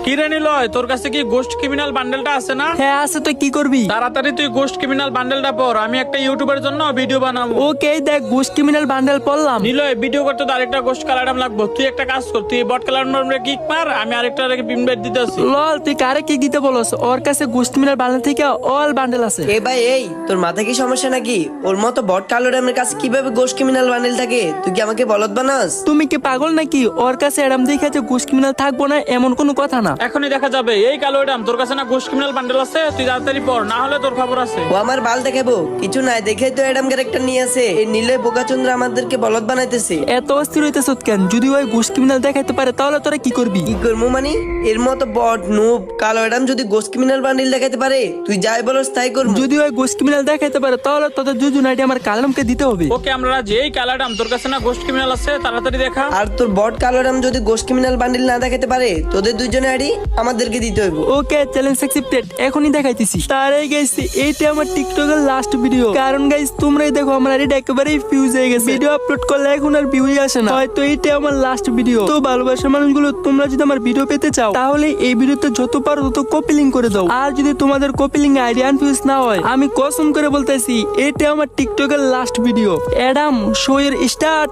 কি রে নিলয়, তোর কাছে কি গোস্ট ক্রিমিনাল বান্ডেলটা আছে না? হ্যাঁ আছে, তুই কি করবি? তাড়াতাড়ি তুই গোস্ট ক্রিমিনাল বান্ডেলটা পড়, আমি একটা ইউটিউবের জন্য ভিডিও বানাবো। ওকে দেখ, গোস্ট ক্রিমিনাল বান্ডেল পড়লাম। নিলয়, ভিডিও করতে তো আরেকটা গোস্ট কালার লাগবে। তুই একটা কাজ কর, তুই বট কালার নম্বরে কিক মার, আমি আরেকটা ইনভাইট দিতেছি। লল, তুই কারে কি দিতে বলস? ওর কাছে গোস্ট ক্রিমিনাল বান্ডেল থেকে অল বান্ডেল আছে। এ ভাই, এই তোর মাথা কি সমস্যা নাকি? ওর মতো বট কালো ড্যামের কাছে কিভাবে গোস্ট ক্রিমিনাল বান্ডেল থাকে? তুই কি আমাকে বলদ বানাস? তুমি কি পাগল নাকি? ওর কাছে এরম দেখে যে গোস্ট ক্রিমিনাল থাকবো না এমন কোনো কথা না। এখনই দেখা যাবে। এই কালো এডাম, তোর কাছে না গোস্ট ক্রিমিনাল বান্ডেল আছে? তুই তাড়াতাড়ি পড়, না হলে তোর খবর আছে। ও আমার বাল দেখাবো কিছু নাই, দেখেই তো এডাম ক্যারেক্টার নিয়ে আসে। এই নীলয় বোকাচন্দ্র আমাদেরকে বলদ বানাইতেছে। এত অস্থির হইতেছ কেন? যদি ওই গোস্ট ক্রিমিনাল দেখাইতে পারে তাহলে তোরা কি করবি? কি করবো মানে? এর মতো বট নুব কালো এডাম যদি গোস্ট ক্রিমিনাল বান্ডেল দেখাইতে পারে, তুই যাই বলস তাই করবো। যদি ওই গোস্ট ক্রিমিনাল দেখাইতে পারে তাহলে তোদের দুজন আইডি আমার কালামকে দিতে হবে। ওকে, আমরা রাজি। এই কালো এডাম, তোর কাছে না গোস্ট ক্রিমিনাল আছে? তাড়াতাড়ি দেখা। আর তোর বট কালো এডাম যদি গোস্ট ক্রিমিনাল বান্ডেল না দেখাতে পারে, তোদের দুজনে আইডি আমাদেরকে দিতে হইব। ওকে, চ্যালেঞ্জ অ্যাকসেপ্টেড। এখনই দেখাইতেছি। তারাই গাইস, এইটা আমার টিকটকের লাস্ট ভিডিও। কারণ গাইস, তোমরাই দেখো আমার আইডিটা একেবারেই ফিউজ হয়ে গেছে। ভিডিও আপলোড করলে এখন আর ভিউই আসে না। হয়তো এইটা আমার লাস্ট ভিডিও। তো ভালোবাসার মানুষগুলো, তোমরা যদি আমার ভিডিও পেতে চাও তাহলে এই ভিডিওতে যত পারো তত কপি লিংক করে দাও। আর যদি তোমাদের কপি লিংক আইডি আনফিউজ না হয়, আমি কসম করে বলতেছি এইটা আমার টিকটকের লাস্ট ভিডিও। অ্যাডাম, শো এর স্টার্ট।